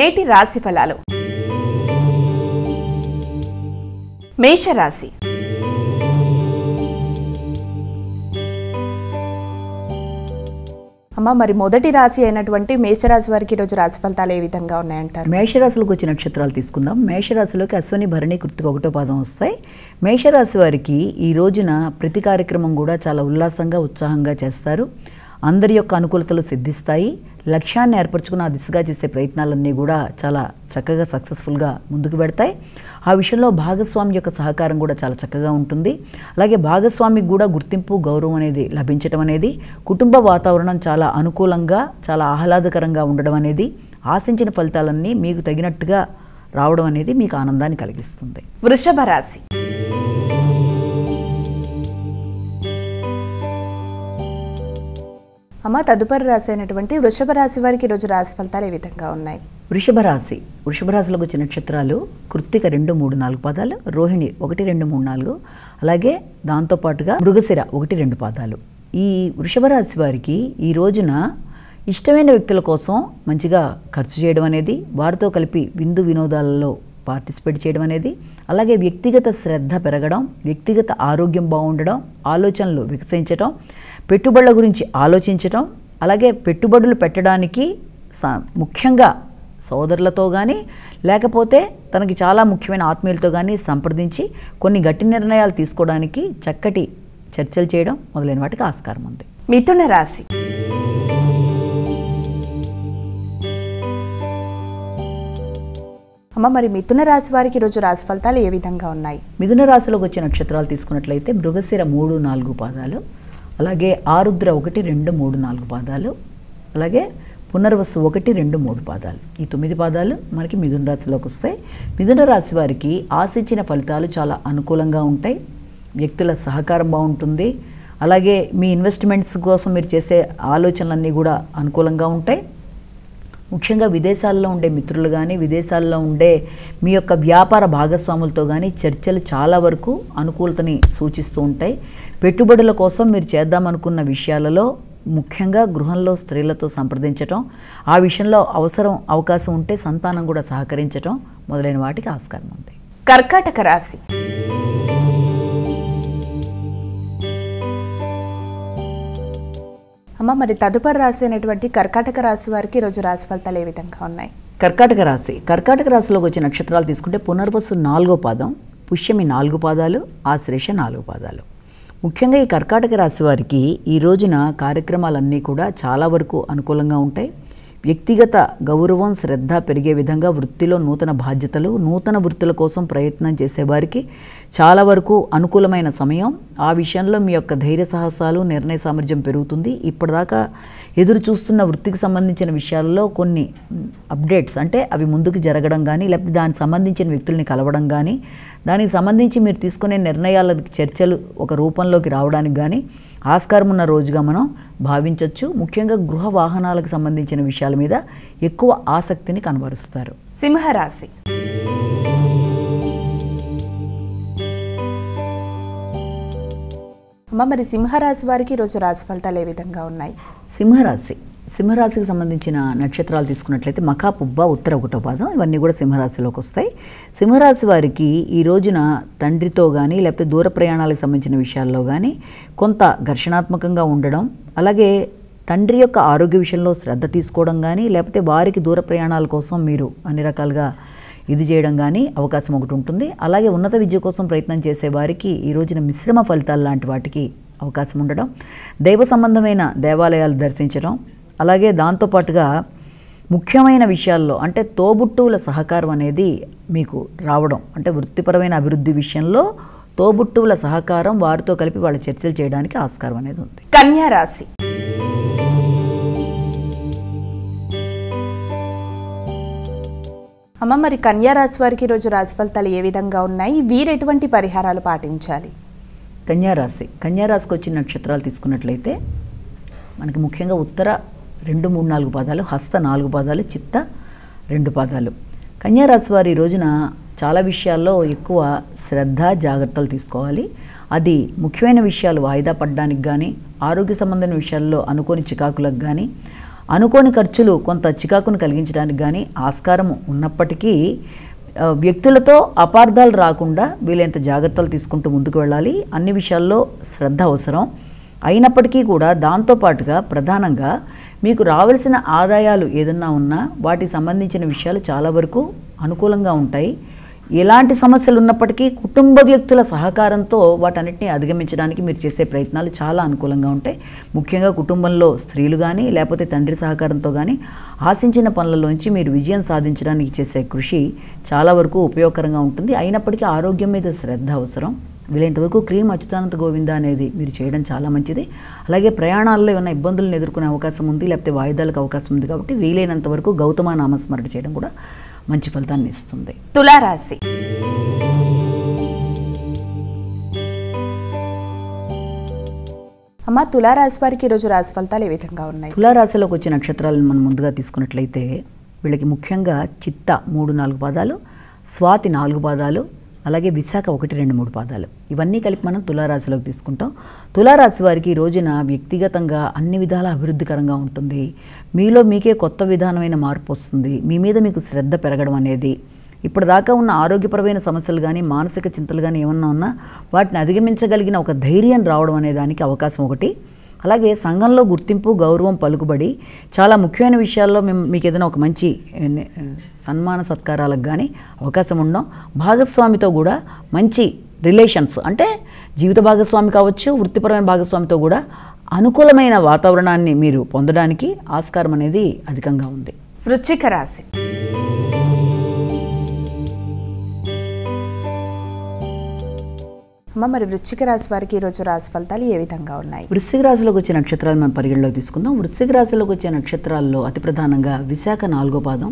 నేటి రాశి ఫలాలు. మేషరాశి. అమ్మ, మరి మొదటి రాశి అయినటువంటి మేషరాశి వారికి ఈరోజు రాశి ఫలితాలు ఏ విధంగా ఉన్నాయంటారు? మేషరాశిలోకి వచ్చే నక్షత్రాలు తీసుకుందాం. మేషరాశిలోకి అశ్విని, భరణి, కృత్తిక ఒకటో పాదం వస్తాయి. మేషరాశి వారికి ఈ రోజున ప్రతి కార్యక్రమం కూడా చాలా ఉల్లాసంగా, ఉత్సాహంగా చేస్తారు. అందరి యొక్క అనుకూలతలు సిద్ధిస్తాయి. లక్ష్యాన్ని ఏర్పరచుకున్న ఆ దిశగా చేసే ప్రయత్నాలన్నీ కూడా చాలా చక్కగా సక్సెస్ఫుల్గా ముందుకు పెడతాయి. ఆ విషయంలో భాగస్వామి యొక్క సహకారం కూడా చాలా చక్కగా ఉంటుంది. అలాగే భాగస్వామికి కూడా గుర్తింపు, గౌరవం అనేది లభించడం అనేది, కుటుంబ వాతావరణం చాలా అనుకూలంగా, చాలా ఆహ్లాదకరంగా ఉండడం అనేది, ఆశించిన ఫలితాలన్నీ మీకు తగినట్టుగా రావడం అనేది మీకు ఆనందాన్ని కలిగిస్తుంది. వృషభ రాశి. అమ్మ, తదుపరి రాశి అయినటువంటి వృషభ రాశి వారికి ఈరోజు రాశి ఫలితాలు ఏ విధంగా ఉన్నాయి? వృషభ రాశిలోకి వచ్చే నక్షత్రాలు కృత్తిక 2, 3, 4 పాదాలు, రోహిణి 1, 2, 3, 4, అలాగే దాంతోపాటుగా మృగశిర 1, 2 పాదాలు. ఈ వృషభ రాశి వారికి ఈ రోజున ఇష్టమైన వ్యక్తుల కోసం మంచిగా ఖర్చు చేయడం అనేది, వారితో కలిపి విందు వినోదాలలో పార్టిసిపేట్ చేయడం అనేది, అలాగే వ్యక్తిగత శ్రద్ధ పెరగడం, వ్యక్తిగత ఆరోగ్యం బాగుండడం, ఆలోచనలు వికసించడం, పెట్టుబడుల గురించి ఆలోచించడం, అలాగే పెట్టుబడులు పెట్టడానికి ముఖ్యంగా సోదరులతో కానీ లేకపోతే తనకి చాలా ముఖ్యమైన ఆత్మీయులతో కానీ సంప్రదించి కొన్ని గట్టి నిర్ణయాలు తీసుకోవడానికి చక్కటి చర్చలు చేయడం మొదలైన వాటికి ఆస్కారం ఉంది. మిథున రాశి. అమ్మ, మరి మిథున రాశి వారికి ఈరోజు రాశి ఫలితాలు ఏ విధంగా ఉన్నాయి? మిథున రాశిలోకి వచ్చే నక్షత్రాలు తీసుకున్నట్లయితే మృగశిర 3, 4 పాదాలు, అలాగే ఆరుద్ర 1, 2, 3, 4 పాదాలు, అలాగే పునర్వసు 1, 2, 3 పాదాలు. ఈ 9 పాదాలు మనకి మిథున రాశిలోకి వస్తాయి. మిథున రాశి వారికి ఆశించిన ఫలితాలు చాలా అనుకూలంగా ఉంటాయి. వ్యక్తుల సహకారం బాగుంటుంది. అలాగే మీ ఇన్వెస్ట్మెంట్స్ కోసం మీరు చేసే ఆలోచనలన్నీ కూడా అనుకూలంగా ఉంటాయి. ముఖ్యంగా విదేశాల్లో ఉండే మిత్రులు కానీ, విదేశాల్లో ఉండే మీ యొక్క వ్యాపార భాగస్వాములతో కానీ చర్చలు చాలా వరకు అనుకూలతని సూచిస్తూ ఉంటాయి. పెట్టుబడుల కోసం మీరు చేద్దామనుకున్న విషయాలలో ముఖ్యంగా గృహంలో స్త్రీలతో సంప్రదించటం, ఆ విషయంలో అవకాశం ఉంటే సంతానం కూడా సహకరించటం మొదలైన వాటికి ఆస్కారం ఉంది. కర్కాటక రాశి. అమ్మ, మరి తదుపరి రాశి అయినటువంటి కర్కాటక రాశి వారికి ఈరోజు రాశి ఫలితాలు ఏ విధంగా ఉన్నాయి? కర్కాటక రాశిలోకి వచ్చే నక్షత్రాలు తీసుకుంటే పునర్వసు 4వ పాదం, పుష్యమి 4 పాదాలు, ఆశ్లేష 4 పాదాలు. ముఖ్యంగా ఈ కర్కాటక రాశి వారికి ఈ రోజున కార్యక్రమాలన్నీ కూడా చాలా వరకు అనుకూలంగా ఉంటాయి. వ్యక్తిగత గౌరవం, శ్రద్ధ పెరిగే విధంగా వృత్తిలో నూతన బాధ్యతలు, నూతన వృత్తుల కోసం ప్రయత్నం చేసేవారికి చాలా వరకు అనుకూలమైన సమయం. ఆ విషయంలో మీ యొక్క ధైర్య సాహసాలు, నిర్ణయ సామర్థ్యం పెరుగుతుంది. ఇప్పటిదాకా ఎదురు చూస్తున్న వృత్తికి సంబంధించిన విషయాల్లో కొన్ని అప్డేట్స్, అంటే అవి ముందుకు జరగడం కానీ, లేకపోతే దానికి సంబంధించిన వ్యక్తుల్ని కలవడం కానీ, దానికి సంబంధించి మీరు తీసుకునే నిర్ణయాల చర్చలు ఒక రూపంలోకి రావడానికి కానీ ఆస్కారం ఉన్న రోజుగా మనం భావించవచ్చు. ముఖ్యంగా గృహ వాహనాలకు సంబంధించిన విషయాల మీద ఎక్కువ ఆసక్తిని కనబరుస్తారు. సింహరాశి. అమ్మ, మరి సింహరాశి వారికి ఈరోజు రాశి ఫలితాలు ఏ విధంగా ఉన్నాయి? సింహరాశికి సంబంధించిన నక్షత్రాలు తీసుకున్నట్లయితే మఖ, పుబ్బ, ఉత్తర 1వ పాదం, ఇవన్నీ కూడా సింహరాశిలోకి వస్తాయి. సింహరాశి వారికి ఈ రోజున తండ్రితో కానీ లేకపోతే దూర ప్రయాణాలకు సంబంధించిన విషయాల్లో కానీ కొంత ఘర్షణాత్మకంగా ఉండడం, అలాగే తండ్రి యొక్క ఆరోగ్య విషయంలో శ్రద్ధ తీసుకోవడం కానీ, లేకపోతే వారికి దూర ప్రయాణాల కోసం మీరు అన్ని రకాలుగా ఇది చేయడం కానీ అవకాశం ఒకటి ఉంటుంది. అలాగే ఉన్నత విద్య కోసం ప్రయత్నం చేసే వారికి ఈ రోజున మిశ్రమ ఫలితాలు లాంటి వాటికి అవకాశం ఉండడం, దైవ సంబంధమైన దేవాలయాలు దర్శించడం, అలాగే దాంతోపాటుగా ముఖ్యమైన విషయాల్లో అంటే తోబుట్టువుల సహకారం అనేది మీకు రావడం, అంటే వృత్తిపరమైన అభివృద్ధి విషయంలో తోబుట్టువుల సహకారం, వారితో కలిపి వాళ్ళ చర్చలు చేయడానికి ఆస్కారం అనేది ఉంది. కన్యా రాశి. అమ్మ, మరి కన్యా రాశి వారికి ఈరోజు రాశి ఫలితాలు ఏ విధంగా ఉన్నాయి? వీరు ఎటువంటి పరిహారాలు పాటించాలి? కన్యారాశికి వచ్చిన నక్షత్రాలు తీసుకున్నట్లయితే మనకి ముఖ్యంగా ఉత్తర 2, 3, 4 పాదాలు, హస్త 4 పాదాలు, చిత్త 2 పాదాలు. కన్యారాశి వారి ఈ రోజున చాలా విషయాల్లో ఎక్కువ శ్రద్ధ, జాగ్రత్తలు తీసుకోవాలి. అది ముఖ్యమైన విషయాలు వాయిదా పడడానికి కానీ, ఆరోగ్య సంబంధమైన విషయాల్లో అనుకోని చికాకులకు కానీ, అనుకోని ఖర్చులు కొంత చికాకును కలిగించడానికి కానీ ఆస్కారం ఉన్నప్పటికీ వ్యక్తులతో అపార్థాలు రాకుండా వీలైనంత జాగ్రత్తలు తీసుకుంటూ ముందుకు వెళ్ళాలి. అన్ని విషయాల్లో శ్రద్ధ అవసరం. అయినప్పటికీ కూడా దాంతోపాటుగా ప్రధానంగా మీకు రావాల్సిన ఆదాయాలు ఏదన్నా ఉన్నా వాటికి సంబంధించిన విషయాలు చాలా వరకు అనుకూలంగా ఉంటాయి. ఎలాంటి సమస్యలు ఉన్నప్పటికీ కుటుంబ వ్యక్తుల సహకారంతో వాటన్నిటిని అధిగమించడానికి మీరు చేసే ప్రయత్నాలు చాలా అనుకూలంగా ఉంటాయి. ముఖ్యంగా కుటుంబంలో స్త్రీలు కానీ లేకపోతే తండ్రి సహకారంతో కానీ ఆశించిన పనులలోంచి మీరు విజయం సాధించడానికి చేసే కృషి చాలా వరకు ఉపయోగకరంగా ఉంటుంది. అయినప్పటికీ ఆరోగ్యం మీద శ్రద్ధ అవసరం. వీలైనంతవరకు క్రీమ్ అచ్యుతానంత గోవింద అనేది మీరు చేయడం చాలా మంచిది. అలాగే ప్రయాణాల్లో ఏమైనా ఇబ్బందులను ఎదుర్కొనే అవకాశం ఉంది, లేకపోతే వాయిదాలకు అవకాశం ఉంది కాబట్టి వీలైనంత వరకు గౌతమ నామస్మరణ చేయడం కూడా మంచి ఫలితాన్ని ఇస్తుంది. తులారాశి. అమ్మ, తులారాశి వారికి ఈరోజు రాశి ఫలితాలు ఏ విధంగా ఉన్నాయి? తులారాశిలోకి వచ్చే నక్షత్రాలను మనం ముందుగా తీసుకున్నట్లయితే వీళ్ళకి ముఖ్యంగా చిత్త 3-4 పాదాలు, స్వాతి 4 పాదాలు, అలాగే విశాఖ 1-2-3 పాదాలు, ఇవన్నీ కలిపి మనం తులారాశిలోకి తీసుకుంటాం. తులారాశి వారికి ఈ రోజున వ్యక్తిగతంగా అన్ని విధాల అభివృద్ధికరంగా ఉంటుంది. మీలో మీకే కొత్త విధానమైన మార్పు వస్తుంది. మీ మీద మీకు శ్రద్ధ పెరగడం అనేది, ఇప్పటిదాకా ఉన్న ఆరోగ్యపరమైన సమస్యలు కానీ మానసిక చింతలు కానీ ఏమన్నా ఉన్నా వాటిని అధిగమించగలిగిన ఒక ధైర్యం రావడం అనే దానికి అవకాశం ఒకటి. అలాగే సంఘంలో గుర్తింపు, గౌరవం, పలుకుబడి, చాలా ముఖ్యమైన విషయాల్లో మీకు ఏదైనా ఒక మంచి సన్మాన సత్కారాలకు కానీ అవకాశం ఉండడం. భాగస్వామితో కూడా మంచి రిలేషన్స్, అంటే జీవిత భాగస్వామి కావచ్చు, వృత్తిపరమైన భాగస్వామితో కూడా అనుకూలమైన వాతావరణాన్ని మీరు పొందడానికి ఆస్కారం అనేది అధికంగా ఉంది. వృశ్చిక రాశి. అమ్మ, మరి వృశ్చిక రాశి వారికి ఈరోజు రాశి ఫలితాలు ఏ విధంగా ఉన్నాయి? వృశ్చిక రాశిలోకి వచ్చే నక్షత్రాలు మనం పరిగణలోకి తీసుకుందాం. వృశ్చిక రాశిలోకి వచ్చే నక్షత్రాల్లో అతి ప్రధానంగా విశాఖ 4వ పాదం,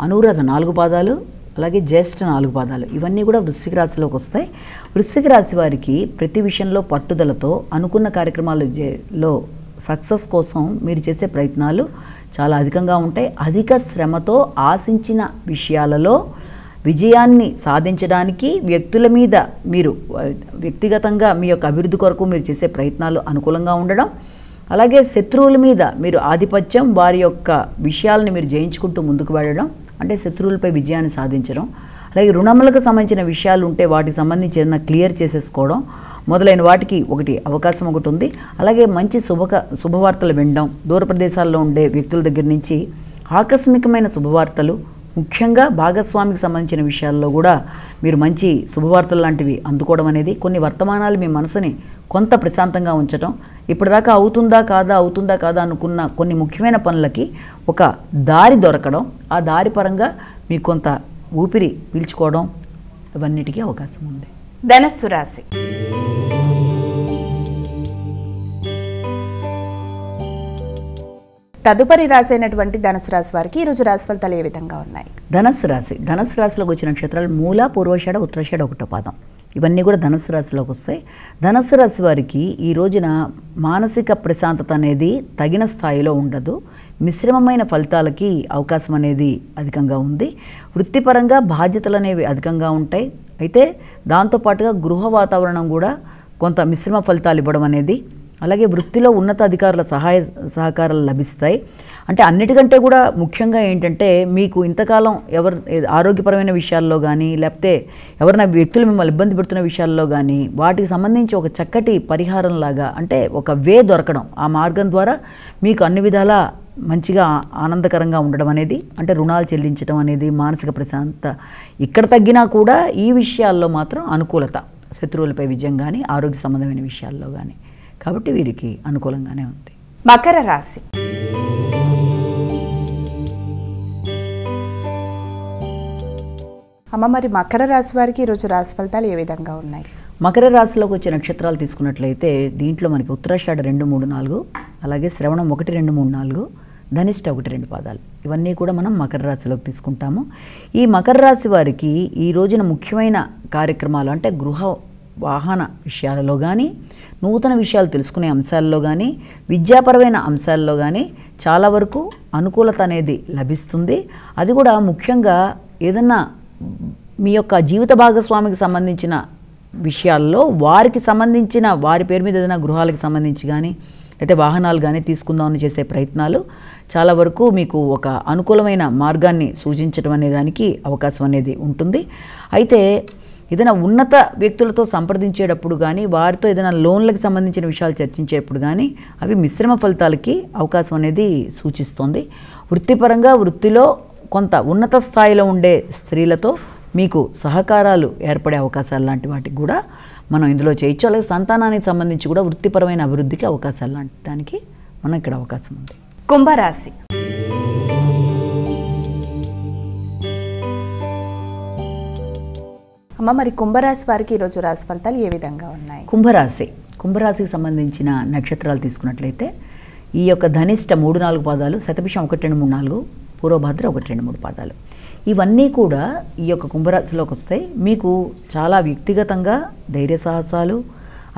అనురాధ 4 పాదాలు, అలాగే జ్యేష్ఠ 4 పాదాలు, ఇవన్నీ కూడా వృశ్చిక రాశిలోకి వస్తాయి. వృశ్చిక రాశి వారికి ప్రతి విషయంలో పట్టుదలతో అనుకున్న కార్యక్రమాలలో సక్సెస్ కోసం మీరు చేసే ప్రయత్నాలు చాలా అధికంగా ఉంటాయి. అధిక శ్రమతో ఆశించిన విషయాలలో విజయాన్ని సాధించడానికి వ్యక్తుల మీద మీరు వ్యక్తిగతంగా మీ యొక్క అభివృద్ధి కొరకు మీరు చేసే ప్రయత్నాలు అనుకూలంగా ఉండడం, అలాగే శత్రువుల మీద మీరు ఆధిపత్యం, వారి యొక్క విషయాలని మీరు జయించుకుంటూ ముందుకు వెళ్ళడం, అంటే శత్రువులపై విజయాన్ని సాధించడం, అలాగే రుణములకు సంబంధించిన విషయాలు ఉంటే వాటికి సంబంధించి ఏదైనా క్లియర్ చేసేసుకోవడం మొదలైన వాటికి అవకాశం ఒకటి ఉంది. అలాగే మంచి శుభవార్తలు వినడం, దూర ప్రదేశాల్లో ఉండే వ్యక్తుల దగ్గర నుంచి ఆకస్మికమైన శుభవార్తలు, ముఖ్యంగా భాగస్వామికి సంబంధించిన విషయాల్లో కూడా మీరు మంచి శుభవార్తలు లాంటివి అందుకోవడం అనేది, కొన్ని వర్తమానాలు మీ మనసుని కొంత ప్రశాంతంగా ఉంచడం, ఇప్పటిదాకా అవుతుందా కాదా అనుకున్న కొన్ని ముఖ్యమైన పనులకి ఒక దారి దొరకడం, ఆ దారి పరంగా మీకు కొంత ఊపిరి పీల్చుకోవడం, ఇవన్నిటికీ అవకాశం ఉంది. ధనస్సు రాశి. తదుపరి రాశి అయినటువంటి ధనుసు రాశి వారికి ఈరోజు రాశి ఫలితాలు ఏ విధంగా ఉన్నాయి? ధనుసు రాశిలోకి వచ్చిన నక్షత్రాలు మూల, పూర్వాషాఢ, ఉత్తరాషాఢ 1వ పాదం, ఇవన్నీ కూడా ధనుసు రాశిలోకి వస్తాయి. ధనుసు రాశి వారికి ఈ రోజున మానసిక ప్రశాంతత అనేది తగిన స్థాయిలో ఉండదు. మిశ్రమమైన ఫలితాలకి అవకాశం అనేది అధికంగా ఉంది. వృత్తిపరంగా బాధ్యతలు అనేవి అధికంగా ఉంటాయి. అయితే దాంతోపాటుగా గృహ వాతావరణం కూడా కొంత మిశ్రమ ఫలితాలు ఇవ్వడం అనేది, అలాగే వృత్తిలో ఉన్నత అధికారుల సహాయ సహకారాలు లభిస్తాయి. అంటే అన్నిటికంటే కూడా ముఖ్యంగా ఏంటంటే మీకు ఇంతకాలం ఆరోగ్యపరమైన విషయాల్లో కానీ లేకపోతే ఎవరైనా వ్యక్తులు మిమ్మల్ని ఇబ్బంది పెడుతున్న విషయాల్లో కానీ వాటికి సంబంధించి ఒక చక్కటి పరిహారంలాగా, అంటే ఒక వే దొరకడం, ఆ మార్గం ద్వారా మీకు అన్ని విధాలా మంచిగా ఆనందకరంగా ఉండడం అనేది, అంటే రుణాలు చెల్లించడం అనేది, మానసిక ప్రశాంతత ఇక్కడ తగ్గినా కూడా ఈ విషయాల్లో మాత్రం అనుకూలత, శత్రువులపై విజయం కానీ ఆరోగ్య సంబంధమైన విషయాల్లో కానీ, కాబట్టి వీరికి అనుకూలంగానే ఉంది. మకర రాశి. అమ్మ, మరి మకర రాశి వారికి ఈరోజు రాశి ఫలితాలు ఏ విధంగా ఉన్నాయి? మకర రాశిలోకి వచ్చే నక్షత్రాలు తీసుకున్నట్లయితే దీంట్లో మనకి ఉత్తరాషాఢ 2, 3, 4, అలాగే శ్రవణం 1, 2, 3, 4, ధనిష్ట 1, 2 పాదాలు, ఇవన్నీ కూడా మనం మకర రాశిలోకి తీసుకుంటాము. ఈ మకర రాశి వారికి ఈ రోజున ముఖ్యమైన కార్యక్రమాలు, అంటే గృహ వాహన విషయాలలో కానీ, నూతన విషయాలు తెలుసుకునే అంశాల్లో కానీ, విద్యాపరమైన అంశాల్లో కానీ చాలా వరకు అనుకూలత అనేది లభిస్తుంది. అది కూడా ముఖ్యంగా ఏదన్నా మీ యొక్క జీవిత భాగస్వామికి సంబంధించిన విషయాల్లో వారికి సంబంధించిన వారి పేరు మీద ఏదైనా గృహాలకు సంబంధించి కానీ అయితే వాహనాలు కానీ తీసుకుందామని చేసే ప్రయత్నాలు చాలా వరకు మీకు ఒక అనుకూలమైన మార్గాన్ని సూచించడం అనే దానికి అవకాశం అనేది ఉంటుంది. అయితే ఏదైనా ఉన్నత వ్యక్తులతో సంప్రదించేటప్పుడు కానీ వారితో ఏదైనా లోన్లకు సంబంధించిన విషయాలు చర్చించేటప్పుడు కానీ అవి మిశ్రమ ఫలితాలకి అవకాశం అనేది సూచిస్తుంది. వృత్తిపరంగా వృత్తిలో కొంత ఉన్నత స్థాయిలో ఉండే స్త్రీలతో మీకు సహకారాలు ఏర్పడే అవకాశాలు లాంటి వాటికి కూడా మనం ఇందులో చేయొచ్చు. అలాగే సంతానానికి సంబంధించి కూడా వృత్తిపరమైన అభివృద్ధికి అవకాశాలు లాంటి దానికి మనం ఇక్కడ అవకాశం ఉంది. కుంభరాశి. అమ్మ, మరి కుంభరాశి వారికి ఈరోజు రాశి ఫలితాలు ఏ విధంగా ఉన్నాయి? కుంభరాశికి సంబంధించిన నక్షత్రాలు తీసుకున్నట్లయితే ఈ యొక్క ధనిష్ట 3-4 పాదాలు, శతభిషం 1-2-3-4, పూర్వభద్ర 1-2-3 పాదాలు, ఇవన్నీ కూడా ఈ యొక్క కుంభరాశిలోకి వస్తాయి. మీకు చాలా వ్యక్తిగతంగా ధైర్య సాహసాలు,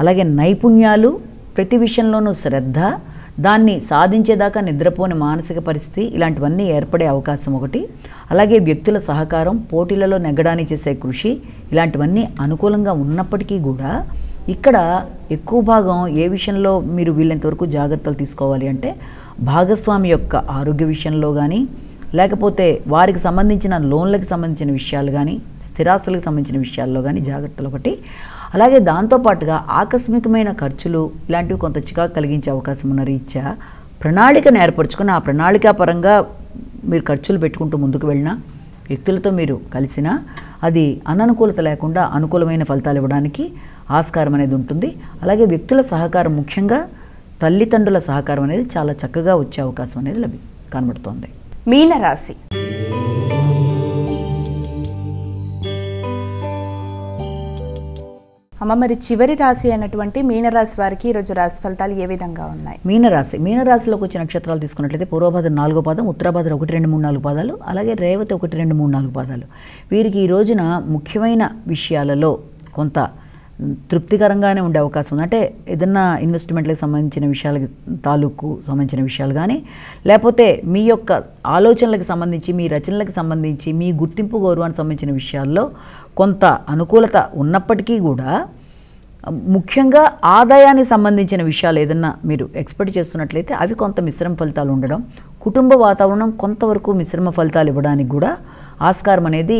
అలాగే నైపుణ్యాలు, ప్రతి విషయంలోనూ శ్రద్ధ, దాన్ని సాధించేదాకా నిద్రపోని మానసిక పరిస్థితి, ఇలాంటివన్నీ ఏర్పడే అవకాశం ఒకటి. అలాగే వ్యక్తుల సహకారం, పోటీలలో నెగ్గడానికి చేసే కృషి, ఇలాంటివన్నీ అనుకూలంగా ఉన్నప్పటికీ కూడా ఇక్కడ ఎక్కువ భాగం ఏ విషయంలో మీరు వీళ్ళంతవరకు జాగ్రత్తలు తీసుకోవాలి అంటే భాగస్వామి యొక్క ఆరోగ్య విషయంలో కానీ, లేకపోతే వారికి సంబంధించిన లోన్లకు సంబంధించిన విషయాలు కానీ, స్థిరాస్తులకు సంబంధించిన విషయాల్లో కానీ జాగ్రత్తలు ఒకటి. అలాగే దాంతోపాటుగా ఆకస్మికమైన ఖర్చులు ఇలాంటివి కొంత చికాకు కలిగించే అవకాశం ఉన్న రీత్యా ప్రణాళికను ఏర్పరచుకొని ఆ ప్రణాళికా పరంగా మీరు ఖర్చులు పెట్టుకుంటూ ముందుకు వెళ్ళినా, వ్యక్తులతో మీరు కలిసినా అది అననుకూలత లేకుండా అనుకూలమైన ఫలితాలు ఇవ్వడానికి ఆస్కారం అనేది ఉంటుంది. అలాగే వ్యక్తుల సహకారం, ముఖ్యంగా తల్లిదండ్రుల సహకారం అనేది చాలా చక్కగా వచ్చే అవకాశం అనేది కనబడుతోంది. మీనరాశి. అమ్మ, మరి చివరి రాశి అయినటువంటి మీనరాశి వారికి ఈరోజు రాశి ఫలితాలు ఏ విధంగా ఉన్నాయి? మీనరాశిలోకి వచ్చే నక్షత్రాలు తీసుకున్నట్లయితే పూర్వభద్ర 4వ పాదం, ఉత్తరభద్ర 1-2-3-4 పాదాలు, అలాగే రేవతి 1-2-3-4 పాదాలు. వీరికి ఈ రోజున ముఖ్యమైన విషయాలలో కొంత తృప్తికరంగానే ఉండే అవకాశం ఉంది. అంటే ఏదన్నా ఇన్వెస్ట్మెంట్లకు సంబంధించిన విషయాలకి సంబంధించిన విషయాలు కానీ, లేకపోతే మీ యొక్క ఆలోచనలకు సంబంధించి, మీ రచనలకు సంబంధించి, మీ గుర్తింపు గౌరవానికి సంబంధించిన విషయాల్లో కొంత అనుకూలత ఉన్నప్పటికీ కూడా ముఖ్యంగా ఆదాయానికి సంబంధించిన విషయాలు ఏదన్నా మీరు ఎక్స్పెక్ట్ చేస్తున్నట్లయితే అవి కొంత మిశ్రమ ఫలితాలు ఉండడం, కుటుంబ వాతావరణం కొంతవరకు మిశ్రమ ఫలితాలు ఇవ్వడానికి కూడా ఆస్కారం అనేది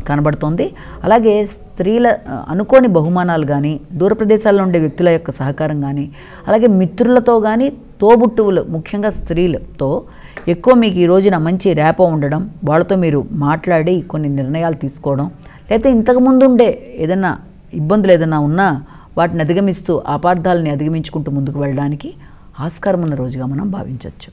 కనబడుతోంది. అలాగే స్త్రీల అనుకోని బహుమానాలు కానీ, దూర ప్రదేశాల్లో ఉండే వ్యక్తుల యొక్క సహకారం కానీ, అలాగే మిత్రులతో కానీ, తోబుట్టువులు ముఖ్యంగా స్త్రీలతో ఎక్కువ మీకు ఈ రోజున మంచి ర్యాపో ఉండడం, వాళ్ళతో మీరు మాట్లాడి కొన్ని నిర్ణయాలు తీసుకోవడం, లేకపోతే ఇంతకుముందు ఉండే ఏదైనా ఇబ్బందులు ఏదైనా ఉన్నా వాటిని అధిగమిస్తూ అపార్థాలని అధిగమించుకుంటూ ముందుకు వెళ్ళడానికి ఆస్కారం ఉన్న రోజుగా మనం భావించవచ్చు.